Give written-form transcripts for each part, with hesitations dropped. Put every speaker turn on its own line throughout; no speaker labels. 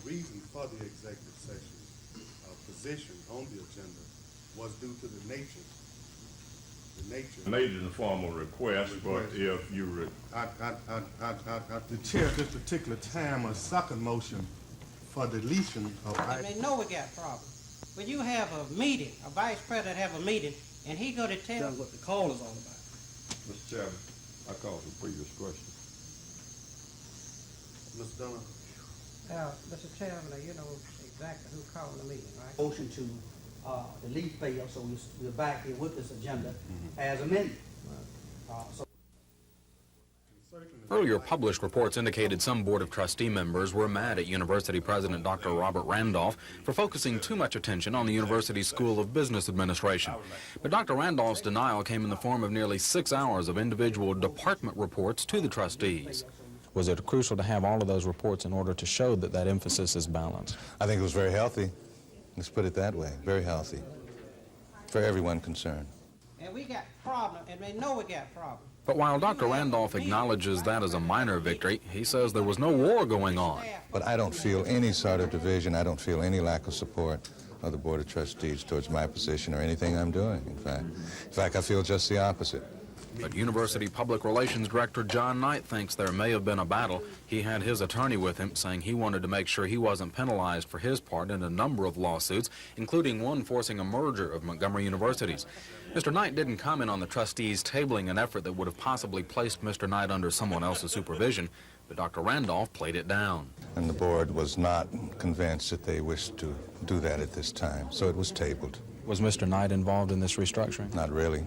reason for the executive session position on the agenda was due to the nature.
Made it in the form of request, but if you...
The chair at this particular time, a second motion for deletion of...
They know we got problems. When you have a meeting, a vice president have a meeting, and he go to tell...
That's what the call is all about.
Mr. Chairman, I called the previous question.
Mr. Dunn.
Mr. Chairman, you know exactly who called the meeting, right?
Motion to delete fail, so we're back here with this agenda as amended.
Earlier published reports indicated some Board of Trustee members were mad at University President Dr. Robert Randolph for focusing too much attention on the university's School of Business Administration. But Dr. Randolph's denial came in the form of nearly 6 hours of individual department reports to the trustees. Was it crucial to have all of those reports in order to show that that emphasis is balanced?
I think it was very healthy. Let's put it that way. Very healthy for everyone concerned.
And we got problems, and they know we got problems.
But while Dr. Randolph acknowledges that as a minor victory, he says there was no war going on.
But I don't feel any sort of division. I don't feel any lack of support of the Board of Trustees towards my position or anything I'm doing, in fact. I feel just the opposite.
But University Public Relations Director John Knight thinks there may have been a battle. He had his attorney with him, saying he wanted to make sure he wasn't penalized for his part in a number of lawsuits, including one forcing a merger of Montgomery universities. Mr. Knight didn't comment on the trustees tabling an effort that would have possibly placed Mr. Knight under someone else's supervision, but Dr. Randolph played it down.
And the board was not convinced that they wished to do that at this time, so it was tabled.
Was Mr. Knight involved in this restructuring?
Not really.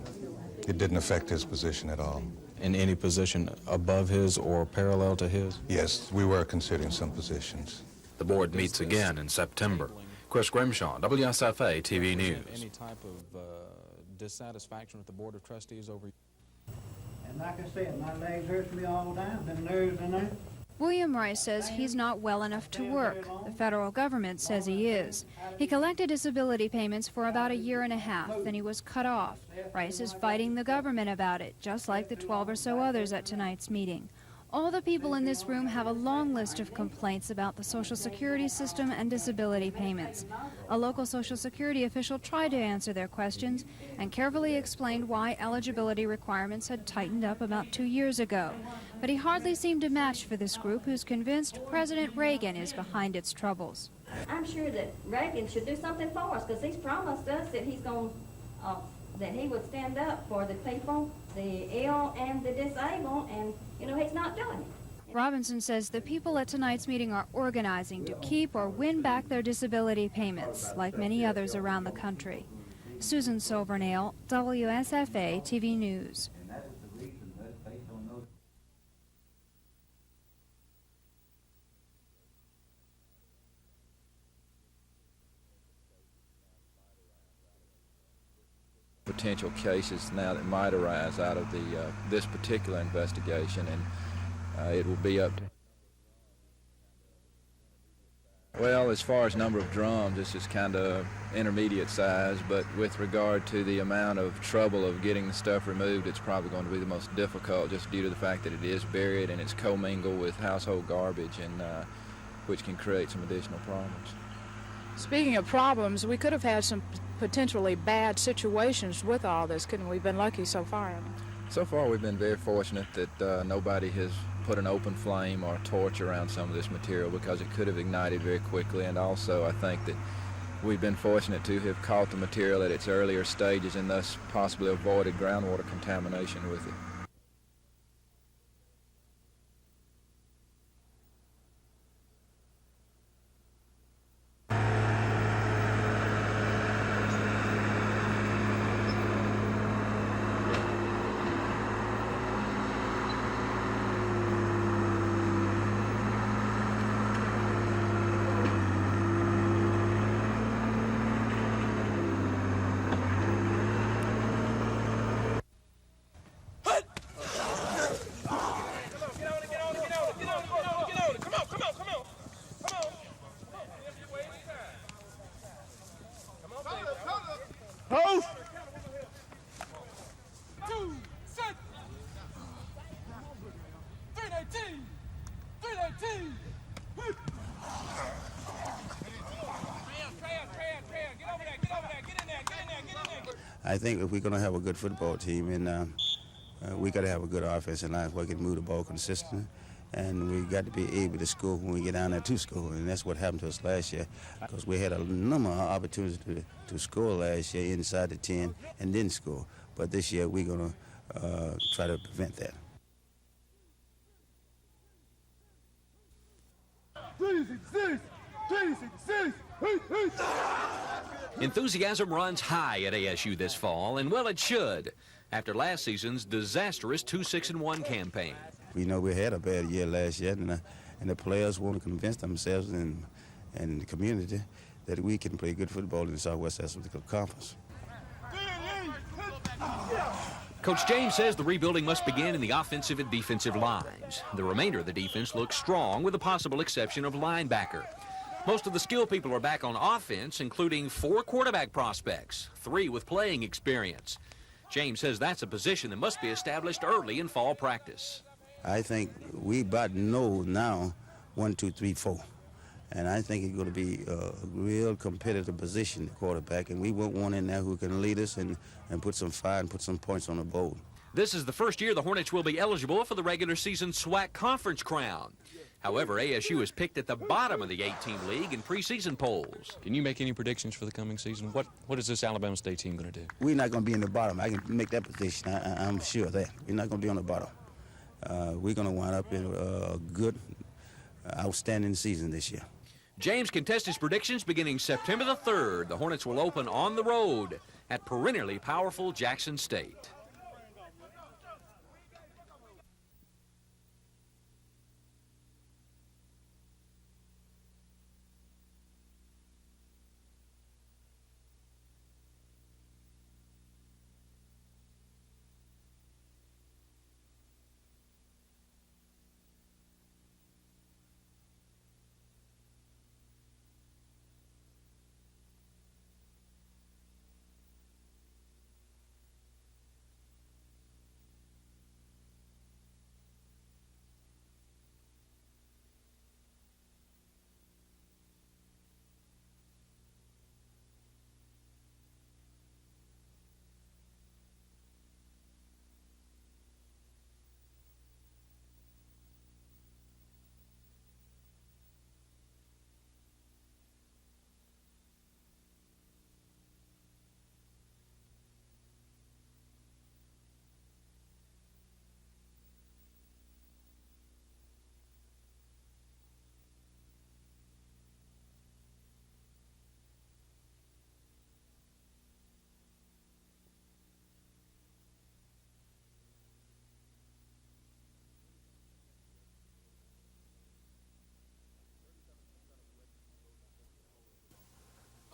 It didn't affect his position at all.
In any position above his or parallel to his?
Yes, we were considering some positions.
The board meets again in September. Chris Grimshaw, WSFA TV News.
Any type of dissatisfaction with the Board of Trustees over...
And like I said, my legs hurt me all down, them nerves in there.
William Rice says he's not well enough to work. The federal government says he is. He collected disability payments for about 1.5 years, then he was cut off. Rice is fighting the government about it, just like the 12 or so others at tonight's meeting. All the people in this room have a long list of complaints about the Social Security system and disability payments. A local Social Security official tried to answer their questions and carefully explained why eligibility requirements had tightened up about 2 years ago. But he hardly seemed a match for this group, who's convinced President Reagan is behind its troubles.
I'm sure that Reagan should do something for us, because he's promised us that he's going that he would stand up for the people, the ill and the disabled, and, you know, he's not doing it.
Robinson says the people at tonight's meeting are organizing to keep or win back their disability payments, like many others around the country. Susan Silvernail, WSFA TV News.
Potential cases now that might arise out of this particular investigation, and it will be up to... Well, as far as number of drums, this is kind of intermediate size, but with regard to the amount of trouble of getting the stuff removed, it's probably going to be the most difficult, just due to the fact that it is buried and it's commingled with household garbage, and which can create some additional problems.
Speaking of problems, we could have had some potentially bad situations with all this, couldn't we? We've been lucky so far.
So far, we've been very fortunate that nobody has put an open flame or torch around some of this material, because it could have ignited very quickly. And also, I think that we've been fortunate to have caught the material at its earlier stages and thus possibly avoided groundwater contamination with it.
Post!
2, 7. 319! 319! I think if we're going to have a good football team, and we got to have a good offensive line where we can move the ball consistently, and we got to be able to score when we get down there to score, and that's what happened to us last year, because we had a number of opportunities to score last year inside the 10 and didn't score. But this year we're going to try to prevent that.
Enthusiasm runs high at ASU this fall, and well, it should, after last season's disastrous 2-6-1 campaign.
We know we had a bad year last year, and the players want to convince themselves and the community that we can play good football in the Southwest Athletic Conference.
Coach James says the rebuilding must begin in the offensive and defensive lines. The remainder of the defense looks strong, with the possible exception of linebacker. Most of the skill people are back on offense, including 4 quarterback prospects, 3 with playing experience. James says that's a position that must be established early in fall practice.
I think we about know now 1, 2, 3, 4. And I think it's going to be a real competitive position, the quarterback, and we want one in there who can lead us and put some fire and put some points on the board.
This is the first year the Hornets will be eligible for the regular season SWAC conference crown. However, ASU is picked at the bottom of the 8-team league in preseason polls.
Can you make any predictions for the coming season? What is this Alabama State team going to do?
We're not going to be in the bottom. I can make that prediction. I'm sure of that. We're not going to be on the bottom. We're going to wind up in a good, outstanding season this year.
James can test his predictions beginning September the 3rd. The Hornets will open on the road at perennially powerful Jackson State.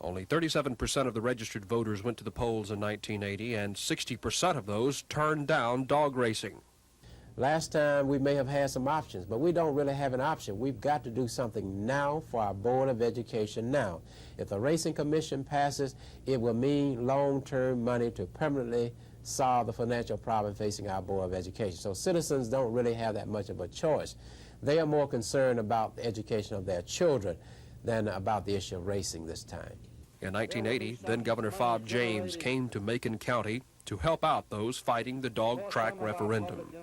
Only 37% of the registered voters went to the polls in 1980, and 60% of those turned down dog racing.
Last time we may have had some options, but we don't really have an option. We've got to do something now for our Board of Education now. If the Racing Commission passes, it will mean long-term money to permanently solve the financial problem facing our Board of Education. So citizens don't really have that much of a choice. They are more concerned about the education of their children than about the issue of racing this time.
In 1980, then-Governor Fob James came to Macon County to help out those fighting the dog track referendum.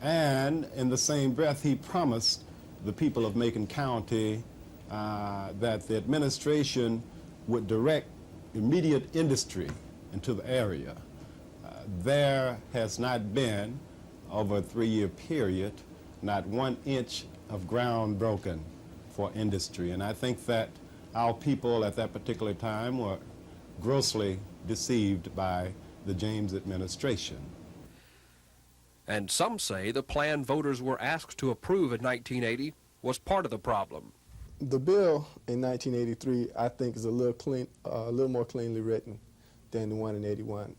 And in the same breath, he promised the people of Macon County that the administration would direct immediate industry into the area. There has not been, over a 3-year period, not 1 inch of ground broken for industry. And I think that our people at that particular time were grossly deceived by the James administration.
And some say the plan voters were asked to approve in 1980 was part of the problem.
The bill in 1983, I think, is a little more cleanly written than the one in 81.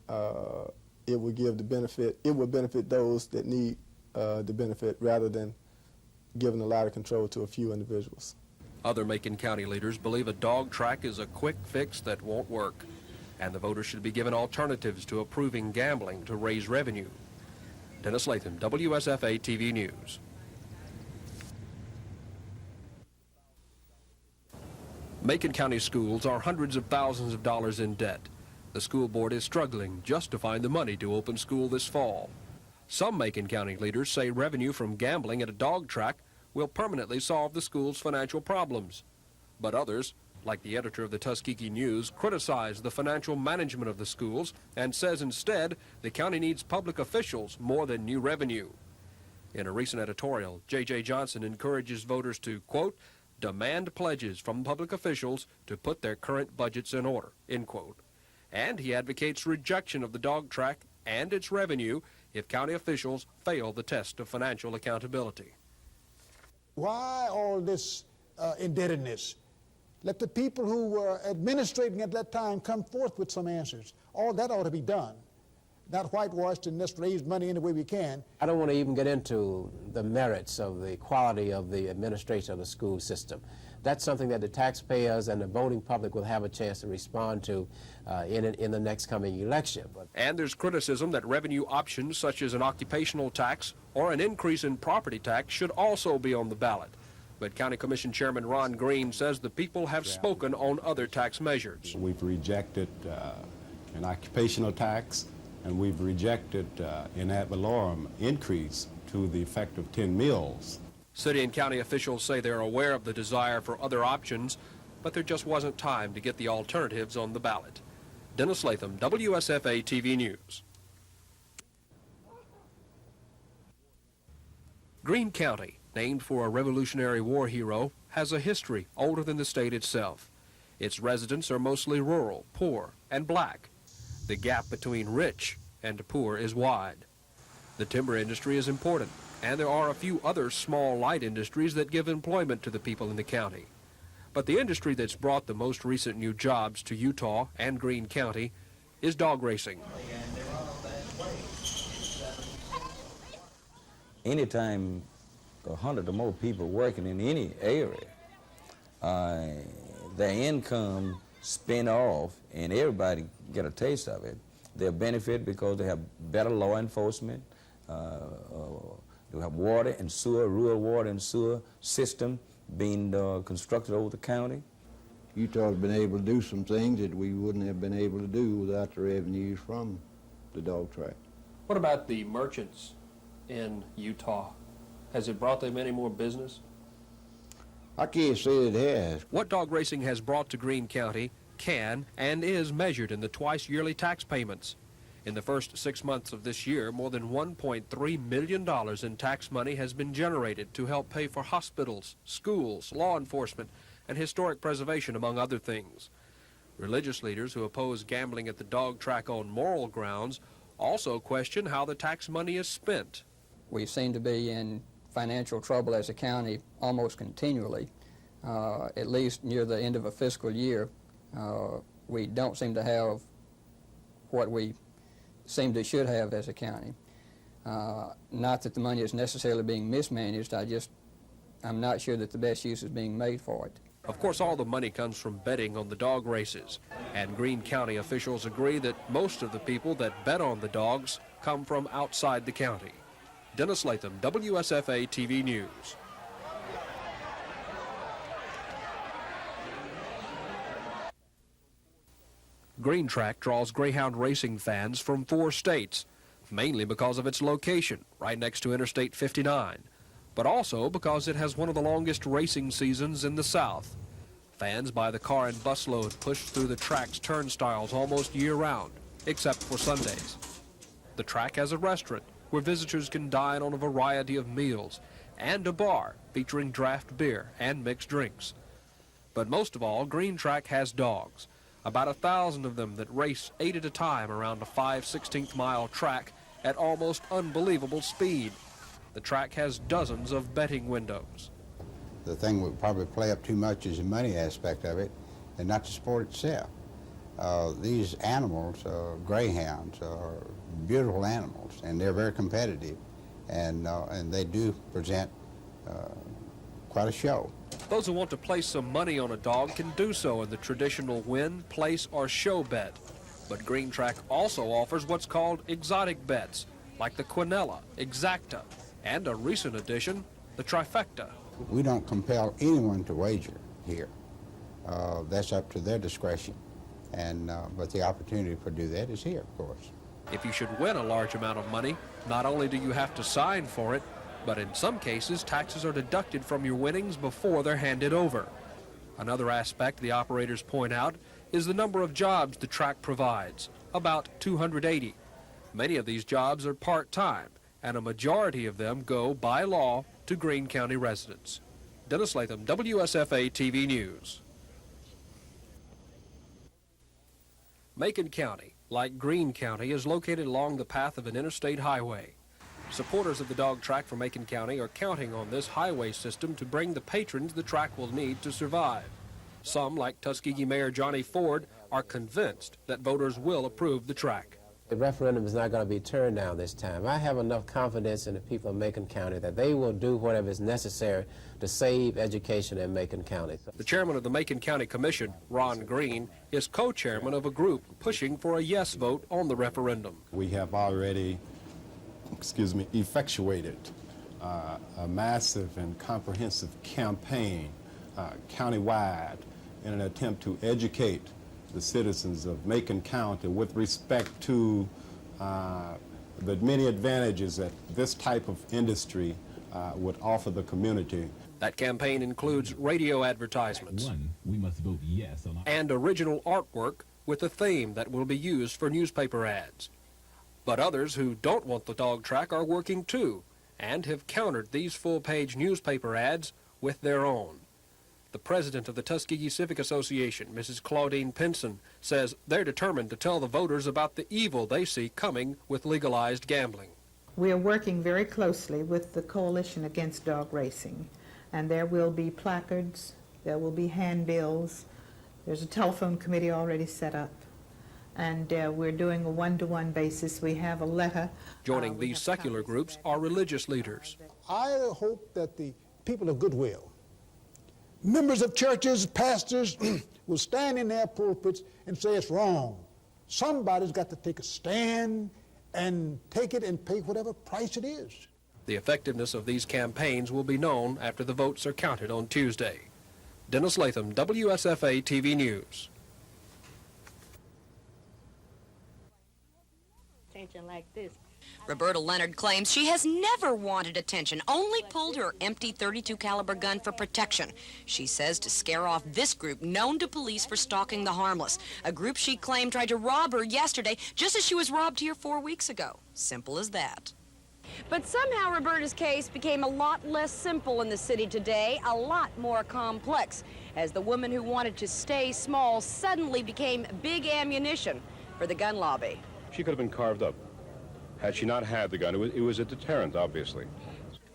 It would give the benefit. It would benefit those that need the benefit, rather than giving a lot of control to a few individuals.
Other Macon County leaders believe a dog track is a quick fix that won't work, and the voters should be given alternatives to approving gambling to raise revenue. Dennis Latham, WSFA TV News. Macon County schools are hundreds of thousands of dollars in debt. The school board is struggling just to find the money to open school this fall. Some Macon County leaders say revenue from gambling at a dog track will permanently solve the school's financial problems. But others, like the editor of the Tuskegee News, criticize the financial management of the schools and says instead the county needs public officials more than new revenue. In a recent editorial, J.J. Johnson encourages voters to, quote, demand pledges from public officials to put their current budgets in order, end quote. And he advocates rejection of the dog track and its revenue if county officials fail the test of financial accountability.
Why all this indebtedness? Let the people who were administrating at that time come forth with some answers. All that ought to be done. Not whitewashed and just raise money any way we can.
I don't want to even get into the merits of the quality of the administration of the school system. That's something that the taxpayers and the voting public will have a chance to respond to in the next coming election.
And there's criticism that revenue options such as an occupational tax or an increase in property tax should also be on the ballot. But County Commission Chairman Ron Green says the people have spoken on other tax measures.
We've rejected an occupational tax, and we've rejected an ad valorem increase to the effect of 10 mills.
City and county officials say they're aware of the desire for other options, but there just wasn't time to get the alternatives on the ballot. Dennis Latham, WSFA TV News. Greene County, named for a Revolutionary War hero, has a history older than the state itself. Its residents are mostly rural, poor, and black. The gap between rich and poor is wide. The timber industry is important, and there are a few other small light industries that give employment to the people in the county. But the industry that's brought the most recent new jobs to Utah and Greene County is dog racing.
Anytime 100 or more people working in any area, their income spin off and everybody get a taste of it. They'll benefit because they have better law enforcement, they have water and sewer, rural water and sewer system being constructed over the county.
Utah's been able to do some things that we wouldn't have been able to do without the revenues from the dog track.
What about the merchants in Utah? Has it brought them any more business?
I can't say it has.
What dog racing has brought to Greene County can and is measured in the twice-yearly tax payments. In the first 6 months of this year, more than $1.3 million in tax money has been generated to help pay for hospitals, schools, law enforcement, and historic preservation, among other things. Religious leaders who oppose gambling at the dog track on moral grounds also question how the tax money is spent.
We seem to be in financial trouble as a county almost continually, at least near the end of a fiscal year. We don't seem to have what we should have as a county. Not that the money is necessarily being mismanaged, I'm not sure that the best use is being made for it.
Of course, all the money comes from betting on the dog races, and Greene County officials agree that most of the people that bet on the dogs come from outside the county. Dennis Latham, WSFA TV News. Greene Track draws greyhound racing fans from 4 states, mainly because of its location, right next to Interstate 59, but also because it has one of the longest racing seasons in the South. Fans buy the car and busload pushed through the track's turnstiles almost year-round, except for Sundays. The track has a restaurant where visitors can dine on a variety of meals, and a bar featuring draft beer and mixed drinks. But most of all, Greene Track has dogs. About 1,000 of them that race 8 at a time around a 5/16 mile track at almost unbelievable speed. The track has dozens of betting windows.
The thing we probably play up too much is the money aspect of it, and not the sport itself. These animals, greyhounds, are beautiful animals, and they're very competitive, and they do present quite a show.
Those who want to place some money on a dog can do so in the traditional win, place, or show bet. But Greene Track also offers what's called exotic bets, like the Quinella, Exacta, and a recent addition, the Trifecta.
We don't compel anyone to wager here. That's up to their discretion. And, but the opportunity to do that is here, of course.
If you should win a large amount of money, not only do you have to sign for it, but in some cases, taxes are deducted from your winnings before they're handed over. Another aspect the operators point out is the number of jobs the track provides, about 280. Many of these jobs are part-time, and a majority of them go, by law, to Greene County residents. Dennis Latham, WSFA TV News. Macon County, like Greene County, is located along the path of an interstate highway. Supporters of the dog track for Macon County are counting on this highway system to bring the patrons the track will need to survive. Some, like Tuskegee Mayor Johnny Ford, are convinced that voters will approve the track.
The referendum is not going to be turned down this time. I have enough confidence in the people of Macon County that they will do whatever is necessary to save education in Macon County.
The chairman of the Macon County Commission, Ron Green, is co-chairman of a group pushing for a yes vote on the referendum.
We have already, effectuated a massive and comprehensive campaign countywide in an attempt to educate the citizens of Macon County with respect to the many advantages that this type of industry would offer the community.
That campaign includes radio advertisements
we must vote yes on
and original artwork with a theme that will be used for newspaper ads. But others who don't want the dog track are working too and have countered these full-page newspaper ads with their own. The president of the Tuskegee Civic Association, Mrs. Claudine Pinson, says they're determined to tell the voters about the evil they see coming with legalized gambling.
We are working very closely with the Coalition Against Dog Racing, and there will be placards, there will be handbills, there's a telephone committee already set up, and we're doing a one-to-one basis. We have a letter.
Joining these secular groups are religious leaders.
I hope that the people of goodwill, members of churches, pastors, will stand in their pulpits and say it's wrong. Somebody's got to take a stand and take it and pay whatever price it is.
The effectiveness of these campaigns will be known after the votes are counted on Tuesday. Dennis Latham, WSFA TV News.
Attention like this. Roberta Leonard claims she has never wanted attention, only pulled her empty .32 caliber gun for protection. She says to scare off this group known to police for stalking the harmless, a group she claimed tried to rob her yesterday just as she was robbed here 4 weeks ago. Simple as that.
But somehow Roberta's case became a lot less simple in the city today, a lot more complex, as the woman who wanted to stay small suddenly became big ammunition for the gun lobby.
She could have been carved up. Had she not had the gun, it was a deterrent, obviously.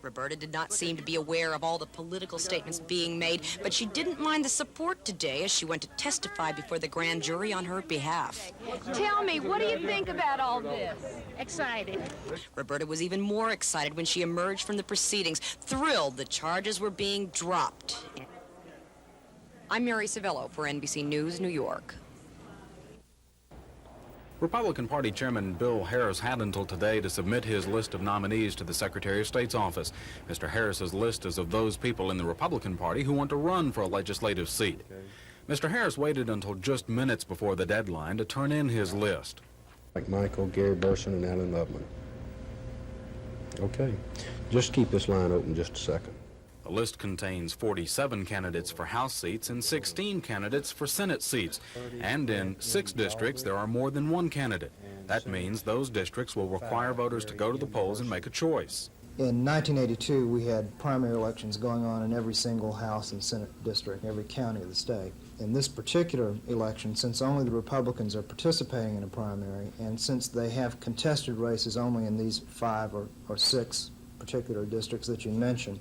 Roberta did not seem to be aware of all the political statements being made, but she didn't mind the support today as she went to testify before the grand jury on her behalf.
Tell me, what do you think about all this?
Excited. Roberta was even more excited when she emerged from the proceedings, thrilled the charges were being dropped. I'm Mary Savello for NBC News, New York.
Republican Party Chairman Bill Harris had until today to submit his list of nominees to the Secretary of State's office. Mr. Harris's list is of those people in the Republican Party who want to run for a legislative seat. Mr. Harris waited until just minutes before the deadline to turn in his list.
Like Michael, Gary Burson, and Alan Loveman. Okay, just keep this line open just a second.
The list contains 47 candidates for House seats and 16 candidates for Senate seats. And in 6 districts, there are more than one candidate. That means those districts will require voters to go to the polls and make a choice.
In 1982, we had primary elections going on in every single House and Senate district, every county of the state. In this particular election, since only the Republicans are participating in a primary, and since they have contested races only in these 5 or 6 particular districts that you mentioned,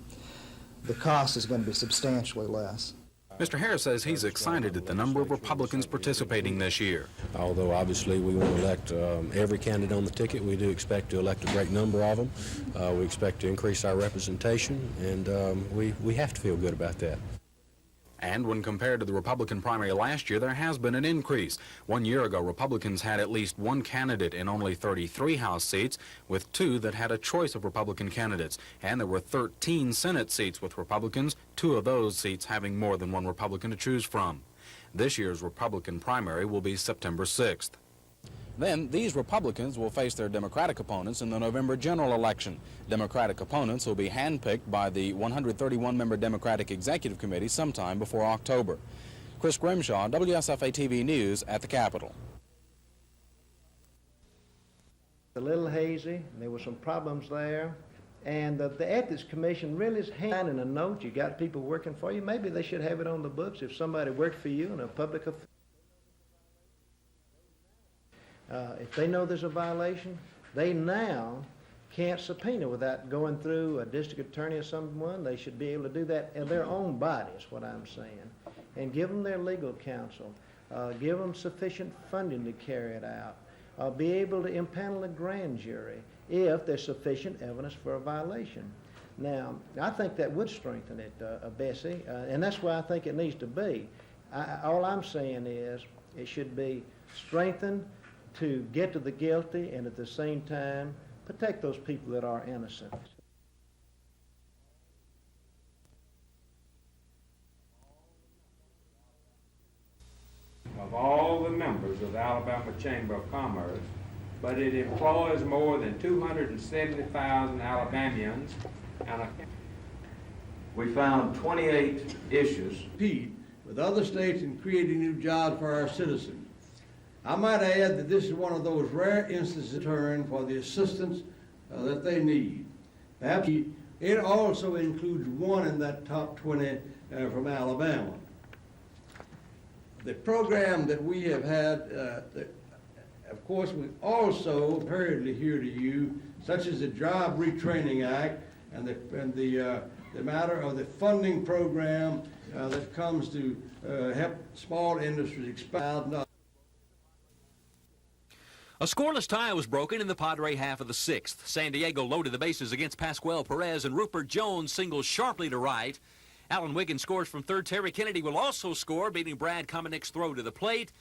the cost is going to be substantially less.
Mr. Harris says he's excited at the number of Republicans participating this year.
Although obviously we want to elect every candidate on the ticket, we do expect to elect a great number of them. We expect to increase our representation, and we have to feel good about that.
And when compared to the Republican primary last year, there has been an increase. 1 year ago, Republicans had at least one candidate in only 33 House seats, with 2 that had a choice of Republican candidates. And there were 13 Senate seats with Republicans, 2 of those seats having more than one Republican to choose from. This year's Republican primary will be September 6th. Then these Republicans will face their Democratic opponents in the November general election. Democratic opponents will be handpicked by the 131-member Democratic Executive Committee sometime before October. Chris Grimshaw, WSFA TV News at the Capitol.
A little hazy, there were some problems there, and the Ethics Commission really is handing a note. You got people working for you. Maybe they should have it on the books if somebody worked for you in a public office. If they know there's a violation, they now can't subpoena without going through a district attorney or someone. They should be able to do that in their own body, is what I'm saying, and give them their legal counsel, give them sufficient funding to carry it out. Be able to impanel a grand jury if there's sufficient evidence for a violation. Now, I think that would strengthen it, Bessie, and that's why I think it needs to be. All I'm saying is it should be strengthened to get to the guilty and at the same time protect those people that are innocent.
Of all the members of the Alabama Chamber of Commerce, but it employs more than 270,000 Alabamians. And
we found 28 issues.
Compete with other states in creating new jobs for our citizens. I might add that this is one of those rare instances of turn for the assistance that they need. Perhaps it also includes one in that top 20 from Alabama. The program that we have had, of course, we also hurriedly here to you, such as the Job Retraining Act and the matter of the funding program that comes to help small industries expand.
A scoreless tie was broken in the Padre half of the sixth. San Diego loaded the bases against Pascual Perez, and Rupert Jones singles sharply to right. Alan Wiggins scores from third. Terry Kennedy will also score, beating Brad Comenick's throw to the plate.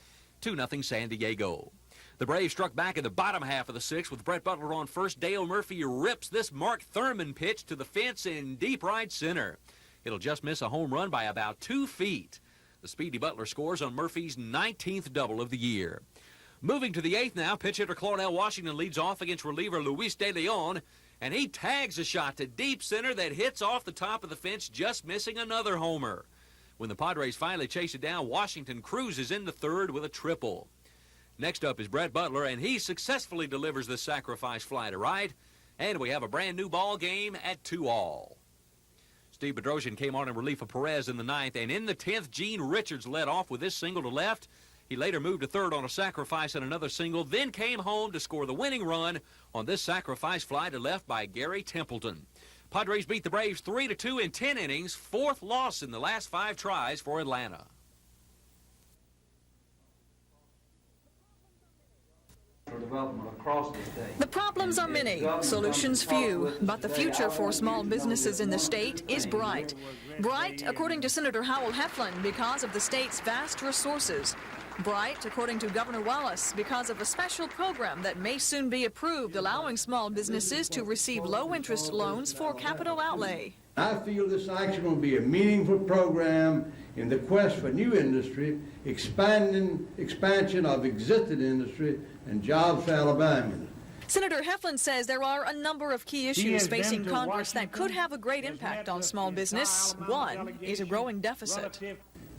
2-0 San Diego. The Braves struck back in the bottom half of the sixth with Brett Butler on first. Dale Murphy rips this Mark Thurman pitch to the fence in deep right center. It'll just miss a home run by about 2 feet. The speedy Butler scores on Murphy's 19th double of the year. Moving to the eighth now, pitch hitter Claudell Washington leads off against reliever Luis De Leon, and he tags a shot to deep center that hits off the top of the fence, just missing another homer. When the Padres finally chase it down, Washington cruises into third with a triple. Next up is Brett Butler, and he successfully delivers the sacrifice fly to right, and we have a brand new ball game at 2-all. Steve Bedrosian came on in relief of Perez in the ninth, and in the 10th, Gene Richards led off with this single to left. He later moved to third on a sacrifice and another single, then came home to score the winning run on this sacrifice fly to left by Gary Templeton. Padres beat the Braves 3-2 in 10 innings, fourth loss in the last 5 tries for Atlanta.
The problems are many, solutions few, but the future for small businesses in the state is bright. Bright, according to Senator Howell Heflin, because of the state's vast resources. Bright, according to Governor Wallace, because of a special program that may soon be approved, allowing small businesses to receive low-interest loans for capital outlay.
I feel this action will be a meaningful program in the quest for new industry, expansion of existing industry, and jobs for Alabamians.
Senator Heflin says there are a number of key issues facing Congress that could have a great impact on small business. One is a growing deficit.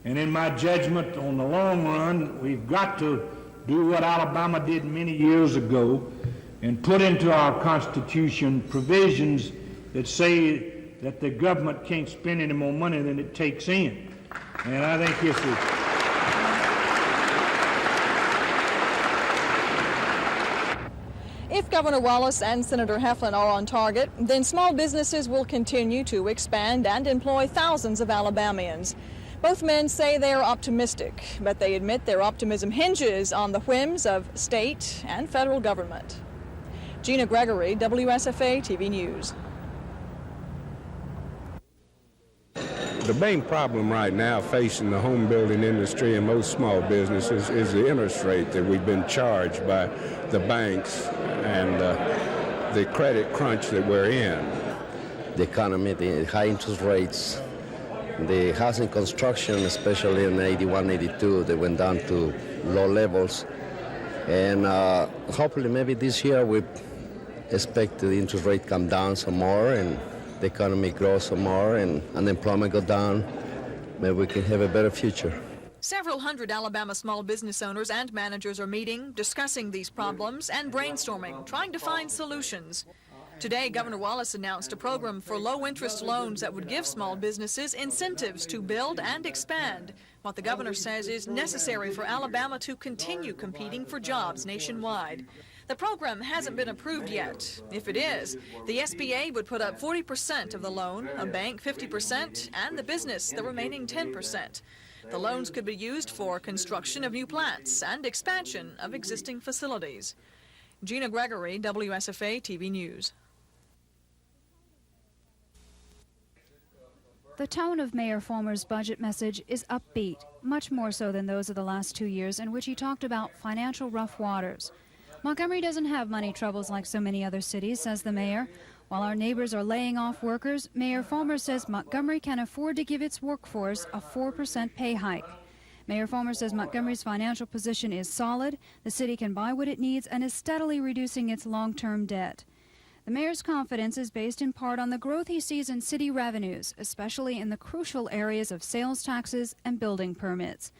And in my judgment, on the long run, we've got to do what Alabama did many years ago and put into our Constitution provisions that say that the government can't spend any more money than it takes in. And I think this is...
If Governor Wallace and Senator Heflin are on target, then small businesses will continue to expand and employ thousands of Alabamians. Both men say they are optimistic, but they admit their optimism hinges on the whims of state and federal government. Gina Gregory, WSFA TV News.
The main problem right now facing the home building industry and most small businesses is the interest rate that we've been charged by the banks and the credit crunch that we're in.
The economy, the high interest rates,
The housing construction, especially in 81, 82, they went down to low levels. And hopefully maybe this year we expect the interest rate come down some more and the economy grow some more and unemployment go down. Maybe we can have a better future.
Several hundred Alabama small business owners and managers are meeting, discussing these problems and brainstorming, trying to find solutions. Today, Governor Wallace announced a program for low-interest loans that would give small businesses incentives to build and expand, what the governor says is necessary for Alabama to continue competing for jobs nationwide. The program hasn't been approved yet. If it is, the SBA would put up 40% of the loan, a bank 50%, and the business the remaining 10%. The loans could be used for construction of new plants and expansion of existing facilities. Gina Gregory, WSFA TV News.
The tone of Mayor Fulmer's budget message is upbeat, much more so than those of the last 2 years in which he talked about financial rough waters. Montgomery doesn't have money troubles like so many other cities, says the mayor. While our neighbors are laying off workers, Mayor Fulmer says Montgomery can afford to give its workforce a 4% pay hike. Mayor Fulmer says Montgomery's financial position is solid, the city can buy what it needs, and is steadily reducing its long-term debt. The mayor's confidence is based in part on the growth he sees in city revenues, especially in the crucial areas of sales taxes and building permits.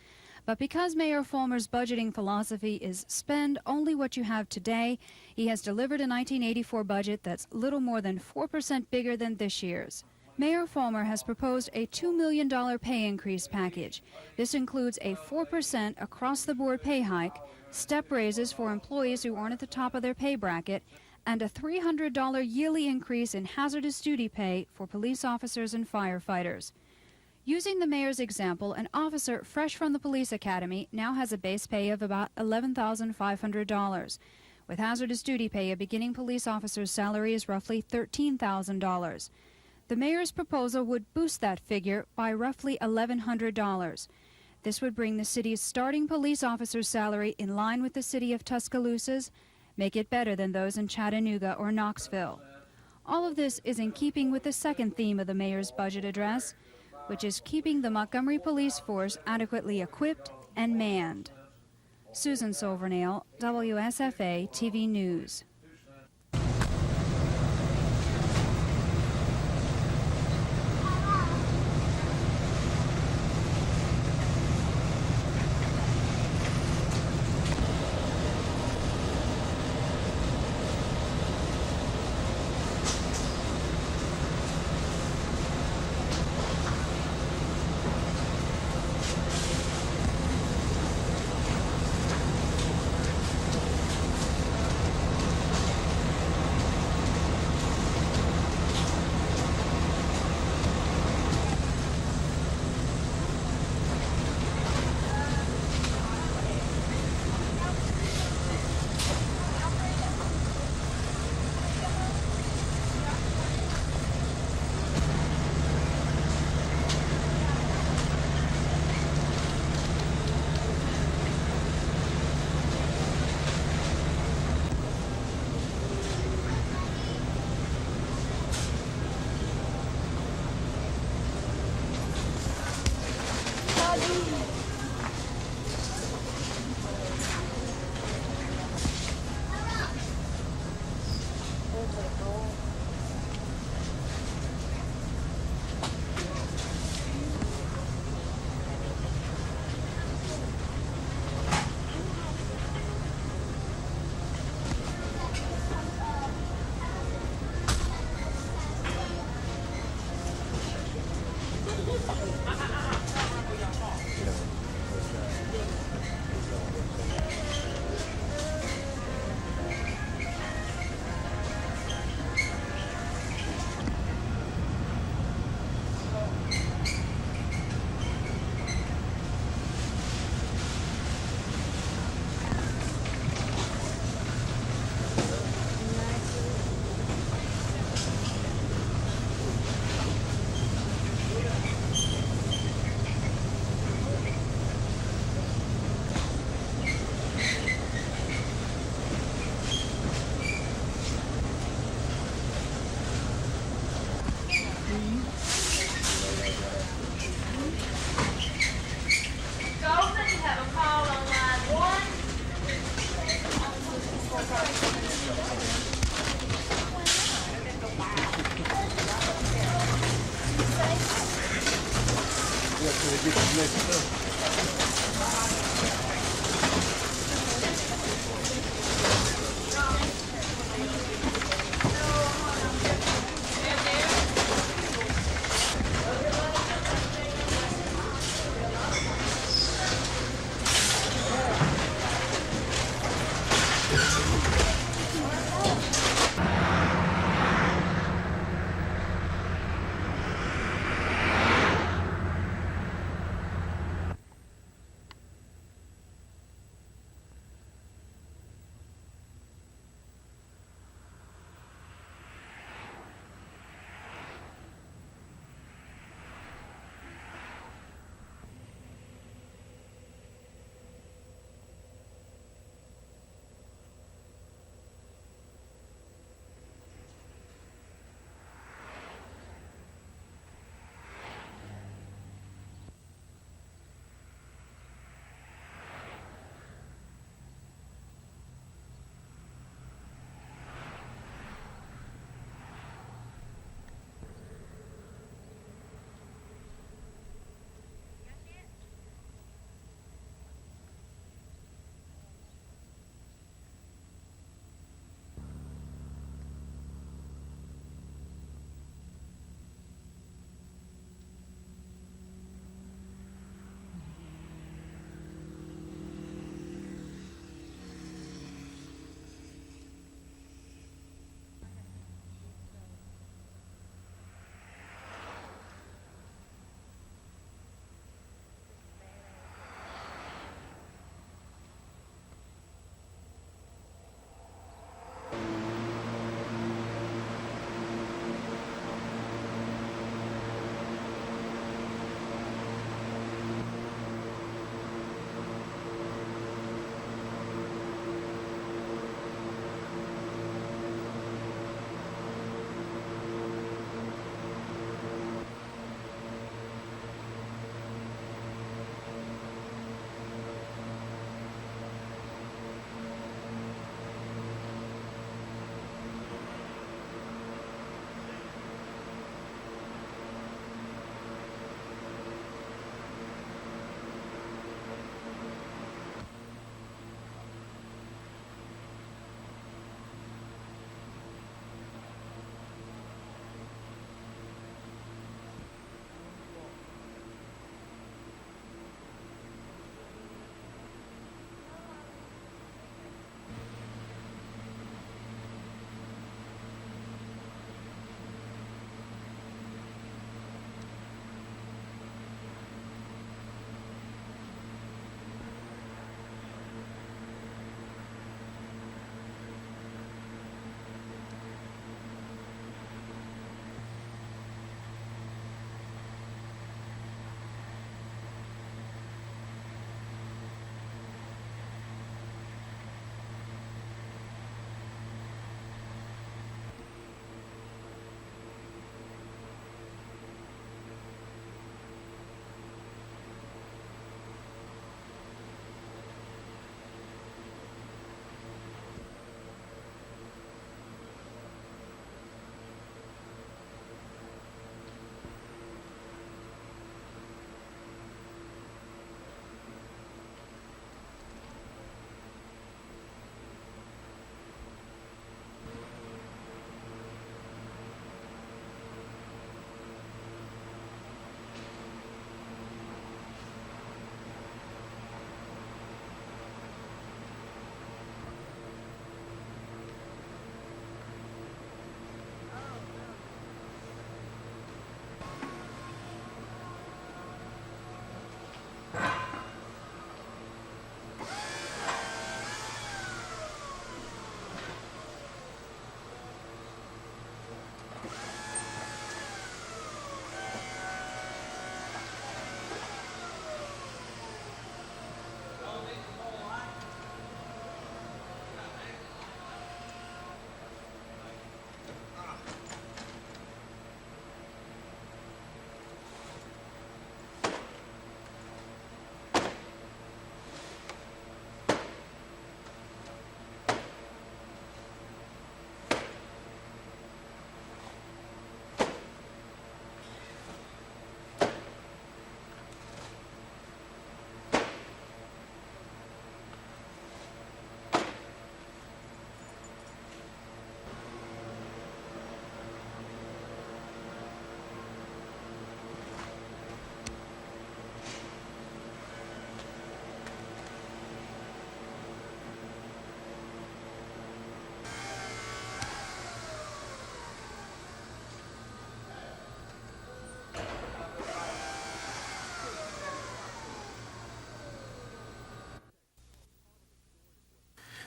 But because Mayor Fulmer's budgeting philosophy is spend only what you have today, he has delivered a 1984 budget that's little more than 4% bigger than this year's. Mayor Fulmer has proposed a $2 million pay increase package. This includes a 4% across-the-board pay hike, step raises for employees who aren't at the top of their pay bracket, and a $300 yearly increase in hazardous duty pay for police officers and firefighters. Using the mayor's example, an officer fresh from the police academy now has a base pay of about $11,500. With hazardous duty pay, a beginning police officer's salary is roughly $13,000. The mayor's proposal would boost that figure by roughly $1,100. This would bring the city's starting police officer's salary in line with the city of Tuscaloosa's, make it better than those in Chattanooga or Knoxville. All of this is in keeping with the second theme of the mayor's budget address, which is keeping the Montgomery police force adequately equipped and manned. Susan Silvernail, WSFA TV News.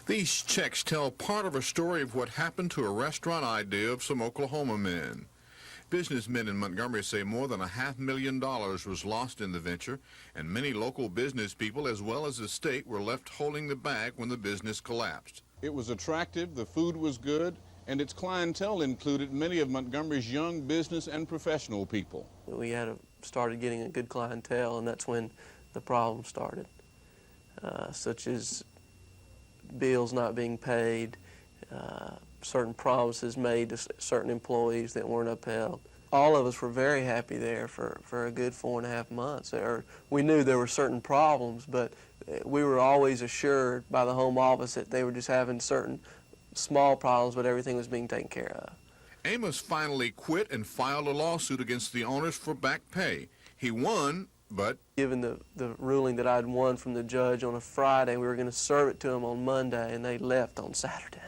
These checks tell part of a story of what happened to a restaurant idea of some Oklahoma men. Businessmen in Montgomery say more than $500,000 was lost in the venture, and many local business people as well as the state were left holding the bag when the business collapsed.
It was attractive, the food was good, and its clientele included many of Montgomery's young business and professional people.
We started getting a good clientele, and that's when the problem started, such as bills not being paid, certain promises made to certain employees that weren't upheld. All of us were very happy there for a good 4.5 months. We knew there were certain problems, but we were always assured by the home office that they were just having certain small problems, but everything was being taken care of.
Amos finally quit and filed a lawsuit against the owners for back pay. He won, but
given the ruling that I'd won from the judge on a Friday, we were going to serve it to them on Monday, and they left on Saturday.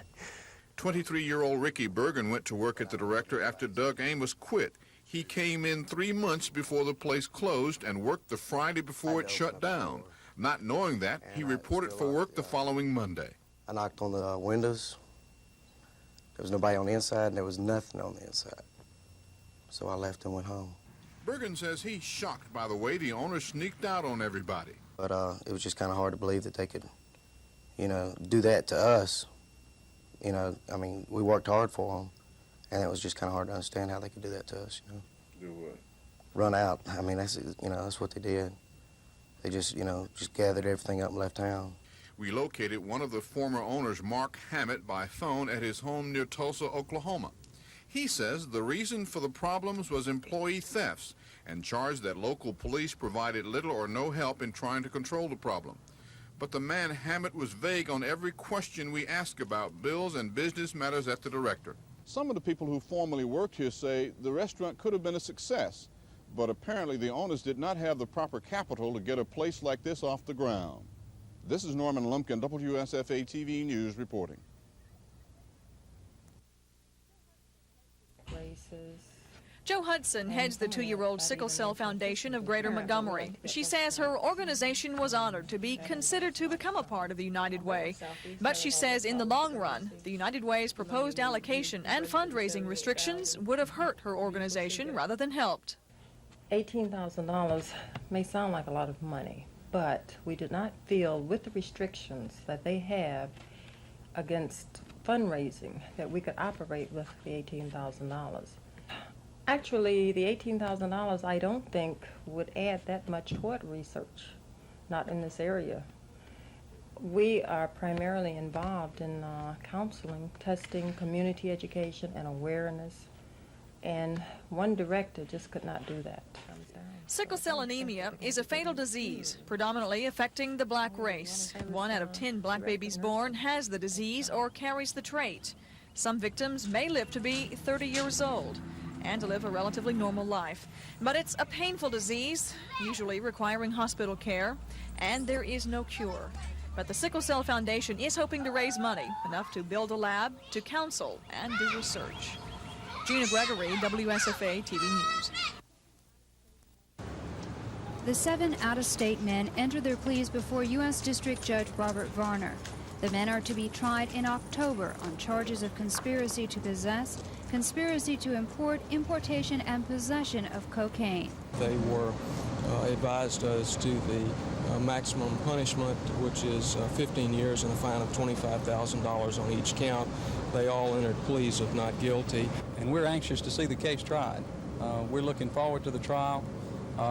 23-year-old Ricky Bergen went to work at the Director after Doug Amos quit. He came in 3 months before the place closed and worked the Friday before it shut down. Not knowing that, he reported for work the following Monday.
I knocked on the windows. There was nobody on the inside, and there was nothing on the inside. So I left and went home.
Bergen says he's shocked by the way the owners sneaked out on everybody.
But it was just kind of hard to believe that they could, do that to us. I mean, we worked hard for them, and it was just kind of hard to understand how they could do that to us,
Do what?
Run out. I mean, that's what they did. They just gathered everything up and left town.
We located one of the former owners, Mark Hammett, by phone at his home near Tulsa, Oklahoma. He says the reason for the problems was employee thefts and charged that local police provided little or no help in trying to control the problem. But the man Hammett was vague on every question we asked about bills and business matters at the Director.
Some of the people who formerly worked here say the restaurant could have been a success, but apparently the owners did not have the proper capital to get a place like this off the ground. This is Norman Lumpkin, WSFA TV News reporting.
Jo Hudson heads the 2-year-old Sickle Cell Foundation of Greater Montgomery. She says her organization was honored to be considered to become a part of the United Way. But she says in the long run, the United Way's proposed allocation and fundraising restrictions would have hurt her organization rather than helped.
$18,000 may sound like a lot of money, but we did not feel with the restrictions that they have against fundraising that we could operate with the $18,000. Actually, the $18,000 I don't think would add that much toward research, not in this area. We are primarily involved in counseling, testing, community education, and awareness, and one director just could not do that.
Sickle cell anemia is a fatal disease, predominantly affecting the black race. 1 out of 10 black babies born has the disease or carries the trait. Some victims may live to be 30 years old and to live a relatively normal life. But it's a painful disease, usually requiring hospital care, and there is no cure. But the Sickle Cell Foundation is hoping to raise money, enough to build a lab, to counsel, and do research. Gina Gregory, WSFA TV News.
The 7 out-of-state men entered their pleas before U.S. District Judge Robert Varner. The men are to be tried in October on charges of conspiracy to possess, conspiracy to import, importation, and possession of cocaine.
They were advised as to the maximum punishment, which is 15 years and a fine of $25,000 on each count. They all entered pleas of not guilty.
And we're anxious to see the case tried. We're looking forward to the trial.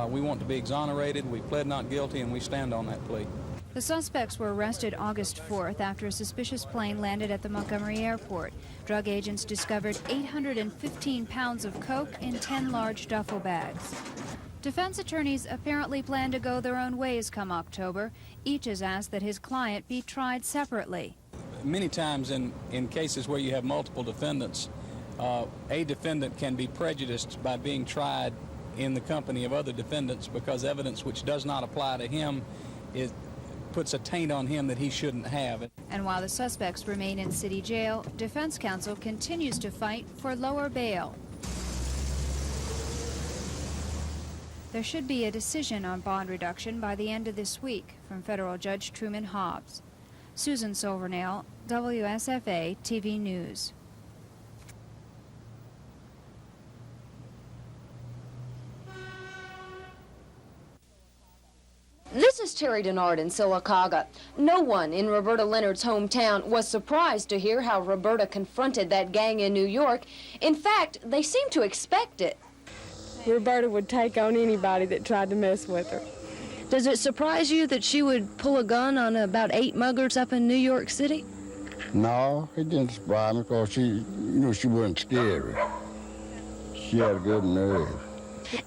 We want to be exonerated. We pled not guilty, and we stand on that plea.
The suspects were arrested August 4th after a suspicious plane landed at the Montgomery airport. Drug agents discovered 815 pounds of coke in 10 large duffel bags. Defense attorneys apparently plan to go their own ways come October. Each has asked that his client be tried separately.
Many times in cases where you have multiple defendants, a defendant can be prejudiced by being tried in the company of other defendants because evidence which does not apply to him puts a taint on him that he shouldn't have.
And while the suspects remain in city jail, defense counsel continues to fight for lower bail. There should be a decision on bond reduction by the end of this week from federal Judge Truman Hobbs. Susan Silvernail, WSFA TV News.
This is Terry Denard in Sylacauga. No one in Roberta Leonard's hometown was surprised to hear how Roberta confronted that gang in New York. In fact, they seemed to expect it.
Roberta would take on anybody that tried to mess with her.
Does it surprise you that she would pull a gun on about 8 muggers up in New York City?
No, it didn't surprise me because she wasn't scary. She had a good nerve.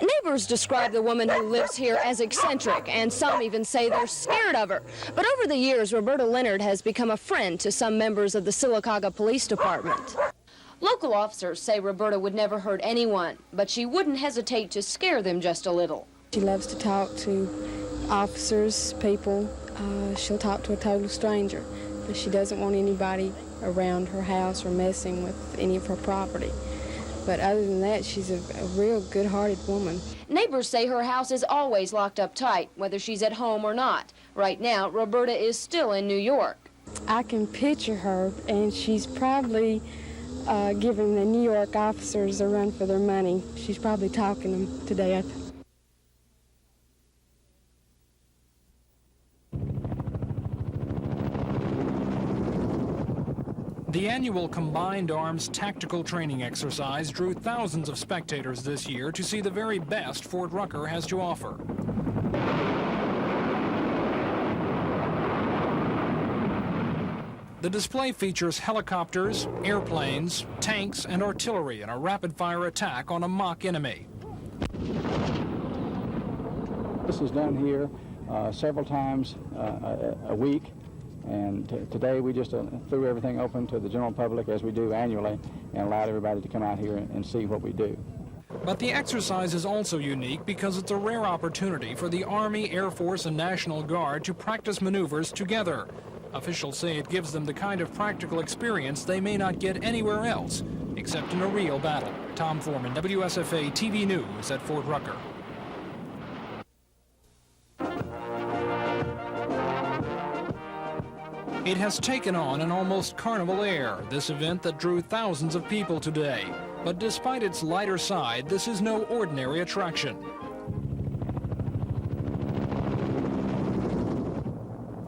Neighbors describe the woman who lives here as eccentric, and some even say they're scared of her. But over the years, Roberta Leonard has become a friend to some members of the Sylacauga Police Department. Local officers say Roberta would never hurt anyone, but she wouldn't hesitate to scare them just a little.
She loves to talk to officers, people. She'll talk to a total stranger, but she doesn't want anybody around her house or messing with any of her property. But other than that, she's a real good-hearted woman.
Neighbors say her house is always locked up tight, whether she's at home or not. Right now, Roberta is still in New York.
I can picture her, and she's probably giving the New York officers a run for their money. She's probably talking them to death.
The annual Combined Arms Tactical Training Exercise drew thousands of spectators this year to see the very best Fort Rucker has to offer. The display features helicopters, airplanes, tanks, and artillery in a rapid-fire attack on a mock enemy.
This is done here several times a week. And today we just threw everything open to the general public as we do annually and allowed everybody to come out here and see what we do.
But the exercise is also unique because it's a rare opportunity for the Army, Air Force, and National Guard to practice maneuvers together. Officials say it gives them the kind of practical experience they may not get anywhere else, except in a real battle. Tom Foreman, WSFA TV News at Fort Rucker. It has taken on an almost carnival air, this event that drew thousands of people today. But despite its lighter side, this is no ordinary attraction.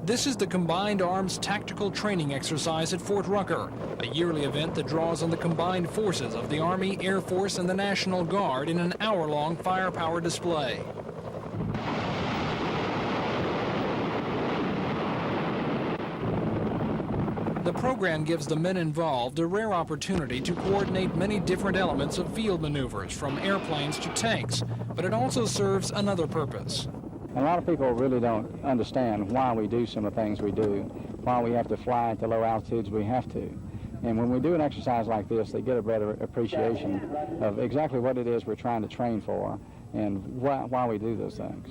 This is the Combined Arms Tactical Training Exercise at Fort Rucker, a yearly event that draws on the combined forces of the Army, Air Force, and the National Guard in an hour-long firepower display. The program gives the men involved a rare opportunity to coordinate many different elements of field maneuvers, from airplanes to tanks, but it also serves another purpose.
A lot of people really don't understand why we do some of the things we do, why we have to fly at the low altitudes we have to. And when we do an exercise like this, they get a better appreciation of exactly what it is we're trying to train for and why we do those things.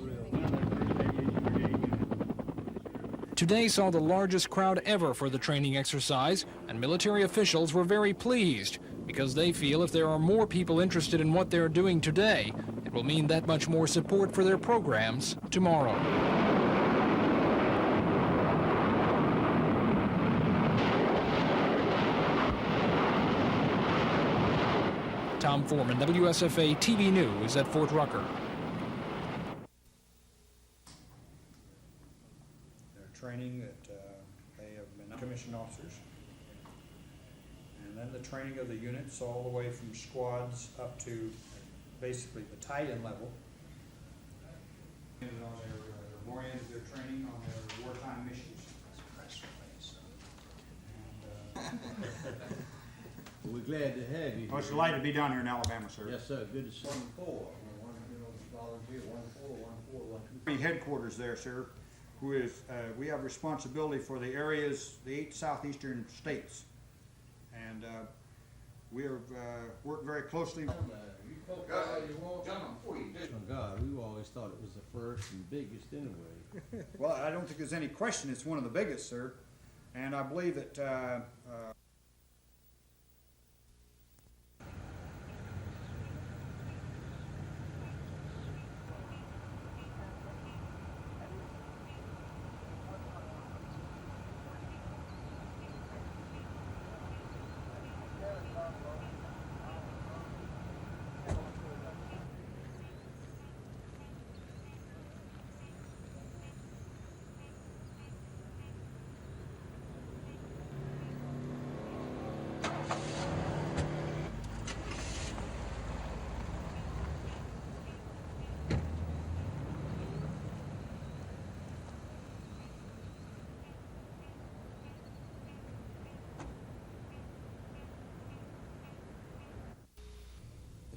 Today saw the largest crowd ever for the training exercise, and military officials were very pleased because they feel if there are more people interested in what they're doing today, it will mean that much more support for their programs tomorrow. Tom Foreman, WSFA TV News at Fort Rucker.
Training that they have been commissioned officers. And then the training of the units all the way from squads up to basically battalion level. And on their more into their training on their wartime missions.
We're glad to have you.
Well, it's delighted to be down here in Alabama, sir.
Yes, sir. Good to see you.
Headquarters there, sir. Who is, we have responsibility for the areas, the 8 southeastern states. And we have worked very closely.
God, we always thought it was the first and biggest anyway.
Well, I don't think there's any question it's one of the biggest, sir. And I believe that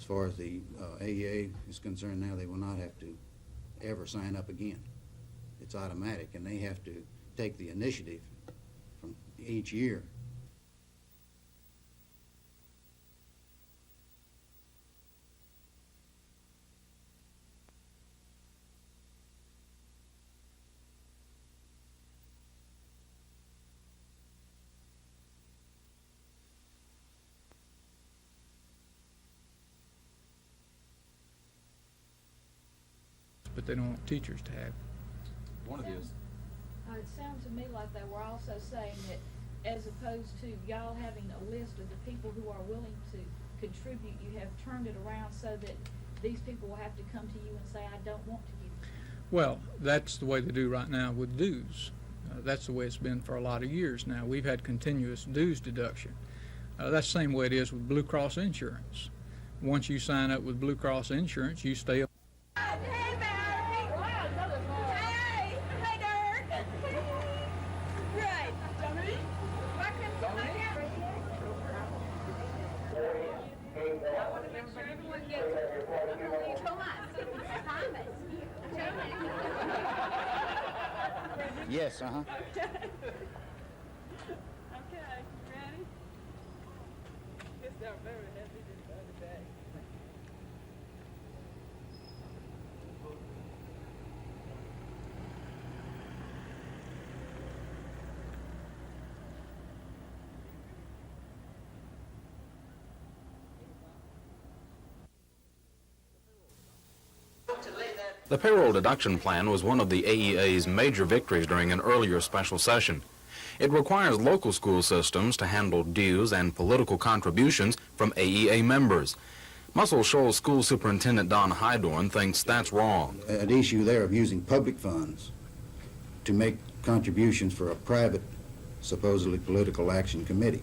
far as the AEA is concerned now, they will not have to ever sign up again. It's automatic, and they have to take the initiative from each year.
But they don't want teachers to have.
One of these.
It sounds to me like they were also saying that as opposed to y'all having a list of the people who are willing to contribute, you have turned it around so that these people will have to come to you and say, I don't want to give.
Well, that's the way they do right now with dues. That's the way it's been for a lot of years now. We've had continuous dues deduction. That's the same way it is with Blue Cross Insurance. Once you sign up with Blue Cross Insurance, you stay up.
Yes, uh-huh.
Okay, ready? It's not very heavy this other day.
The payroll deduction plan was one of the AEA's major victories during an earlier special session. It requires local school systems to handle dues and political contributions from AEA members. Muscle Shoals School Superintendent Don Hydorn thinks that's wrong.
An issue there of using public funds to make contributions for a private, supposedly political action committee.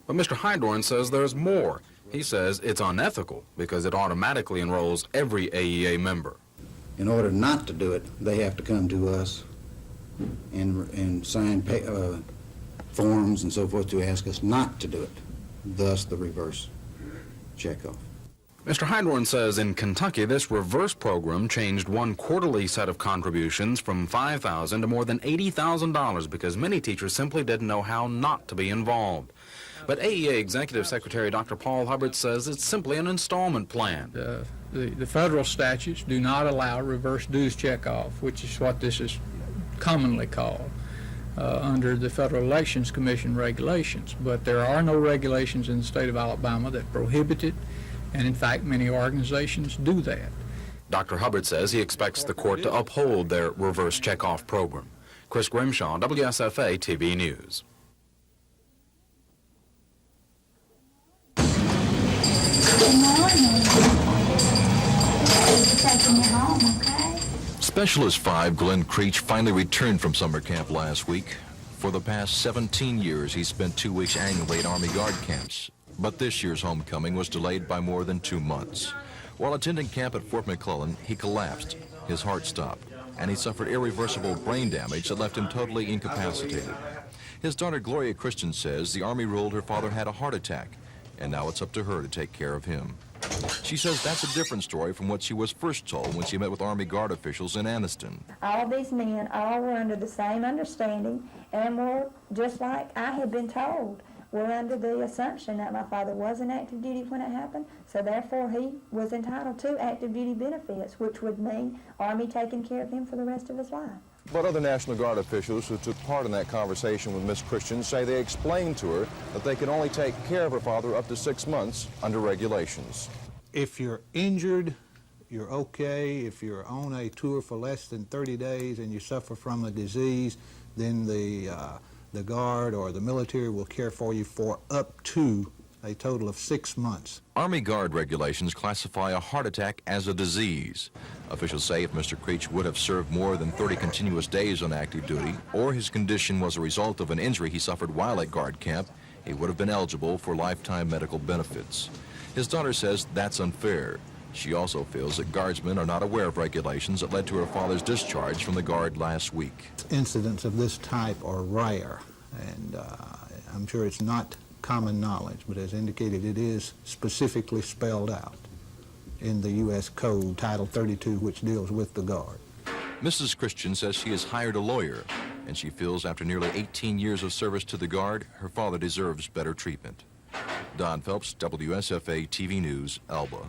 But Mr. Hydorn says there's more. He says it's unethical because it automatically enrolls every AEA member.
In order not to do it, they have to come to us and sign forms and so forth to ask us not to do it, thus the reverse checkoff.
Mr. Hydorn says in Kentucky, this reverse program changed one quarterly set of contributions from $5,000 to more than $80,000 because many teachers simply didn't know how not to be involved. But AEA Executive Secretary Dr. Paul Hubbard says it's simply an installment plan.
The federal statutes do not allow reverse dues checkoff, which is what this is commonly called under the Federal Elections Commission regulations. But there are no regulations in the state of Alabama that prohibit it, and in fact many organizations do that.
Dr. Hubbard says he expects the court to uphold their reverse checkoff program. Chris Grimshaw, WSFA TV News.
Specialist 5 Glenn Creech finally returned from summer camp last week. For the past 17 years, he spent 2 weeks annually at Army Guard camps. But this year's homecoming was delayed by more than 2 months. While attending camp at Fort McClellan, he collapsed. His heart stopped, and he suffered irreversible brain damage that left him totally incapacitated. His daughter Gloria Christian says the Army ruled her father had a heart attack, and now it's up to her to take care of him. She says that's a different story from what she was first told when she met with Army Guard officials in Anniston.
All of these men all were under the same understanding and were, just like I had been told, were under the assumption that my father was in active duty when it happened, so therefore he was entitled to active duty benefits, which would mean Army taking care of him for the rest of his life.
But other National Guard officials who took part in that conversation with Miss Christian say they explained to her that they could only take care of her father up to 6 months under regulations.
If you're injured, you're okay. If you're on a tour for less than 30 days and you suffer from a disease, then the Guard or the military will care for you for up to a total of 6 months.
Army Guard regulations classify a heart attack as a disease. Officials say if Mr. Creech would have served more than 30 continuous days on active duty, or his condition was a result of an injury he suffered while at Guard camp, he would have been eligible for lifetime medical benefits. His daughter says that's unfair. She also feels that Guardsmen are not aware of regulations that led to her father's discharge from the Guard last week.
Incidents of this type are rare, and I'm sure it's not common knowledge, but as indicated, it is specifically spelled out. in the U.S. Code, Title 32, which deals with the Guard.
Mrs. Christian says she has hired a lawyer, and she feels after nearly 18 years of service to the Guard, her father deserves better treatment. Don Phelps, WSFA TV News, Alba.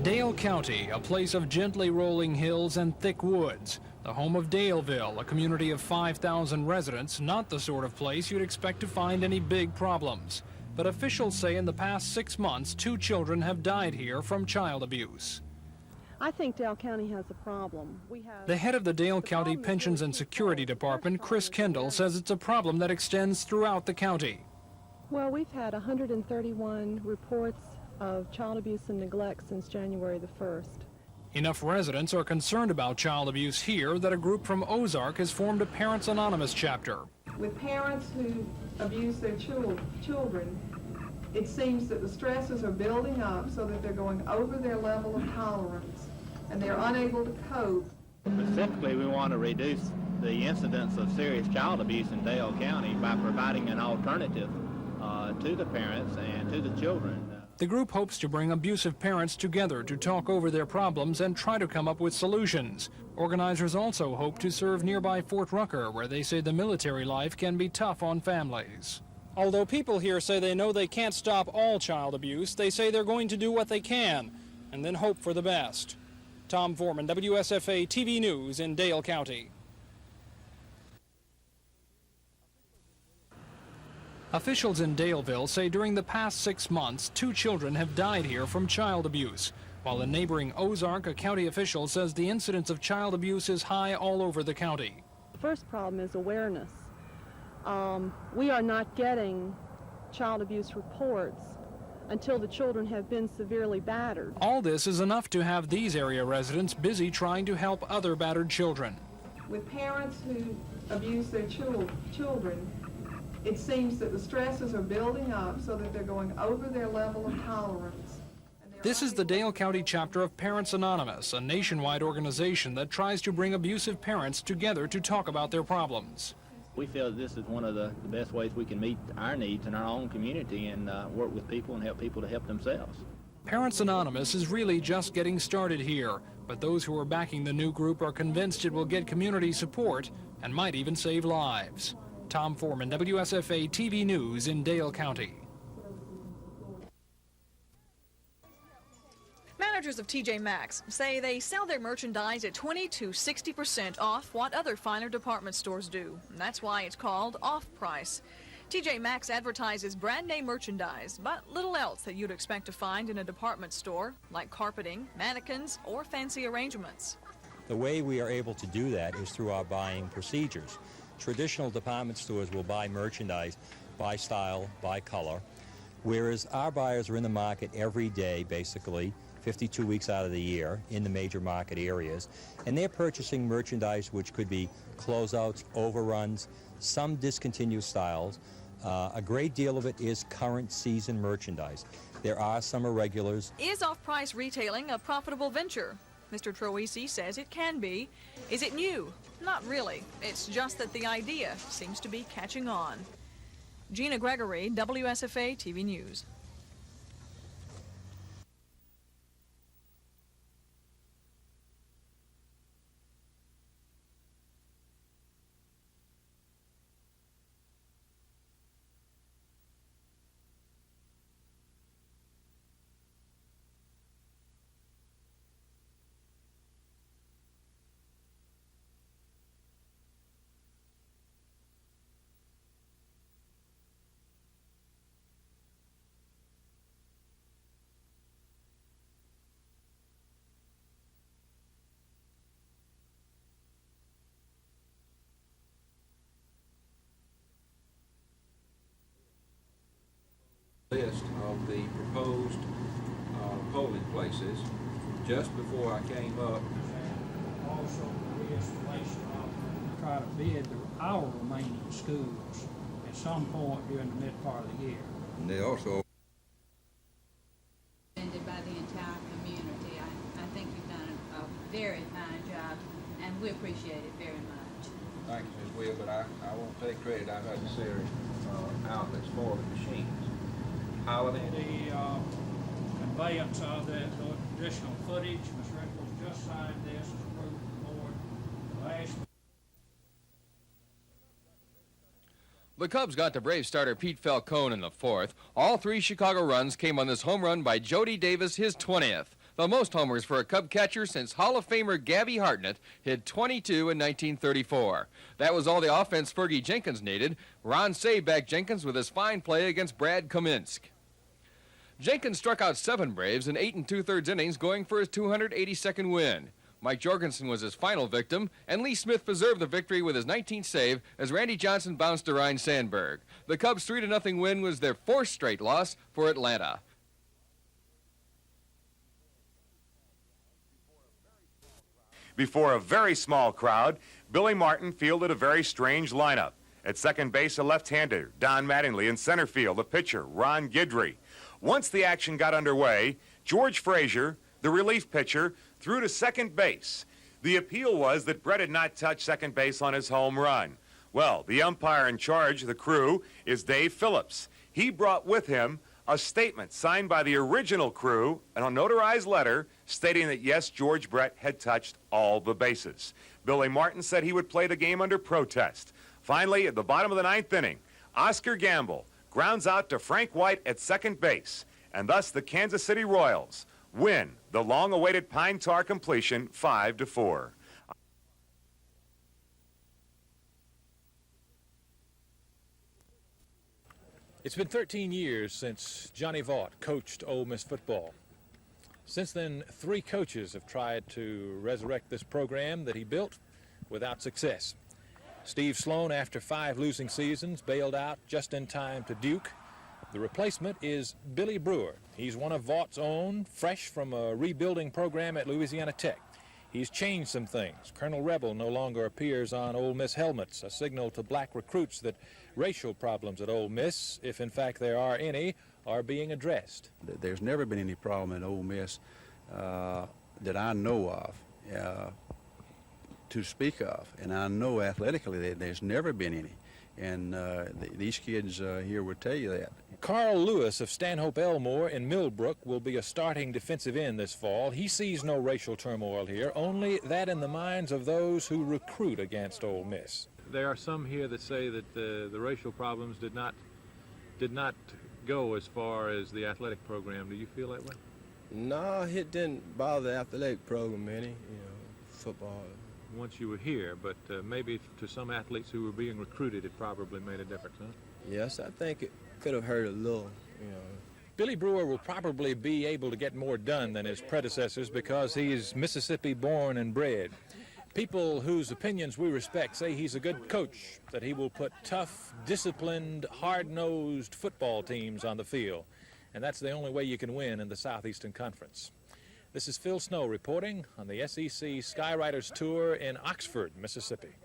Dale County, a place of gently rolling hills and thick woods. The home of Daleville, a community of 5,000 residents, not the sort of place you'd expect to find any big problems. But officials say in the past 6 months, 2 children have died here from child abuse.
I think Dale County has a problem.
The head of the Dale County Pensions and Security Department, Chris Kendall, says it's a problem that extends throughout the county.
Well, we've had 131 reports of child abuse and neglect since January the 1st.
Enough residents are concerned about child abuse here that a group from Ozark has formed a Parents Anonymous chapter.
With parents who abuse their children, it seems that the stresses are building up so that they're going over their level of tolerance and they're unable to cope.
Specifically, we want to reduce the incidence of serious child abuse in Dale County by providing an alternative to the parents and to the children.
The group hopes to bring abusive parents together to talk over their problems and try to come up with solutions. Organizers also hope to serve nearby Fort Rucker, where they say the military life can be tough on families. Although people here say they know they can't stop all child abuse, they say they're going to do what they can and then hope for the best. Tom Foreman, WSFA TV News in Dale County. Officials in Daleville say during the past 6 months, 2 children have died here from child abuse, while in neighboring Ozark, a county official says the incidence of child abuse is high all over the county.
The first problem is awareness. We are not getting child abuse reports until the children have been severely battered.
All this is enough to have these area residents busy trying to help other battered children.
With parents who abuse their children, it seems that the stresses are building up so that they're going over their level of tolerance.
This is the Dale County chapter of Parents Anonymous, a nationwide organization that tries to bring abusive parents together to talk about their problems.
We feel that this is one of the best ways we can meet our needs in our own community and work with people and help people to help themselves.
Parents Anonymous is really just getting started here, but those who are backing the new group are convinced it will get community support and might even save lives. Tom Foreman, WSFA TV News in Dale County.
Managers of TJ Maxx say they sell their merchandise at 20 to 60% off what other finer department stores do. And that's why it's called off-price. TJ Maxx advertises brand name merchandise, but little else that you'd expect to find in a department store, like carpeting, mannequins, or fancy arrangements.
The way we are able to do that is through our buying procedures. Traditional department stores will buy merchandise by style, by color, whereas our buyers are in the market every day, basically, 52 weeks out of the year in the major market areas, and they're purchasing merchandise which could be closeouts, overruns, some discontinued styles. A great deal of it is current season merchandise. There are some irregulars.
Is off-price retailing a profitable venture? Mr. Troisi says it can be. Is it new? Not really. It's just that the idea seems to be catching on. Gina Gregory, WSFA TV News.
List of the proposed polling places just before I came up.
Also, the installation of try to bid our remaining schools at some point during the mid part of the year.
And they also
By the entire community. I think you've done a very fine job, and we appreciate it very much.
thank you, Ms. Will, but I won't take credit. I've had the series outlets for the machines. Holiday?
The conveyance of the additional footage, Ms. Rickles just signed this as approved the board last.
The Cubs got to Brave starter Pete Falcone in the fourth. All three Chicago runs came on this home run by Jody Davis, his 20th. The most homers for a Cub catcher since Hall of Famer Gabby Hartnett hit 22 in 1934. That was all the offense Fergie Jenkins needed. Ron Say backed Jenkins with his fine play against Brad Kaminsk. Jenkins struck out 7 Braves in 8 2/3 innings, going for his 282nd win. Mike Jorgensen was his final victim, and Lee Smith preserved the victory with his 19th save as Randy Johnson bounced to Ryan Sandberg. The Cubs' 3-0 win was their 4th straight loss for Atlanta.
Before a very small crowd, Billy Martin fielded a very strange lineup. At second base, a left-hander, Don Mattingly. In center field, a pitcher, Ron Guidry. Once the action got underway, George Frazier, the relief pitcher, threw to second base. The appeal was that Brett had not touched second base on his home run. Well, the umpire in charge of the crew is Dave Phillips. He brought with him a statement signed by the original crew and a notarized letter stating that, yes, George Brett had touched all the bases. Billy Martin said he would play the game under protest. Finally, at the bottom of the 9th inning, Oscar Gamble grounds out to Frank White at second base, and thus the Kansas City Royals win the long-awaited Pine Tar completion 5-4.
It's been 13 years since Johnny Vaught coached Ole Miss football. Since then, 3 coaches have tried to resurrect this program that he built without success. Steve Sloan, after 5 losing seasons, bailed out just in time to Duke. The replacement is Billy Brewer. He's one of Vaught's own, fresh from a rebuilding program at Louisiana Tech. He's changed some things. Colonel Rebel no longer appears on Ole Miss helmets, a signal to black recruits that racial problems at Ole Miss, if in fact there are any, are being addressed.
There's never been any problem at Ole Miss that I know of to speak of, and I know athletically that there's never been any, and these kids here would tell you that.
Carl Lewis of Stanhope Elmore in Millbrook will be a starting defensive end this fall. He sees no racial turmoil here, only that in the minds of those who recruit against Ole Miss.
There are some here that say that the racial problems did not go as far as the athletic program. Do you feel that way?
No, it didn't bother the athletic program any, football.
Once you were here, but maybe to some athletes who were being recruited, it probably made a difference, huh?
Yes, I think it could have hurt a little,
Billy Brewer will probably be able to get more done than his predecessors because he's Mississippi born and bred. People whose opinions we respect say he's a good coach, that he will put tough, disciplined, hard-nosed football teams on the field. And that's the only way you can win in the Southeastern Conference. This is Phil Snow reporting on the SEC Skywriters Tour in Oxford, Mississippi.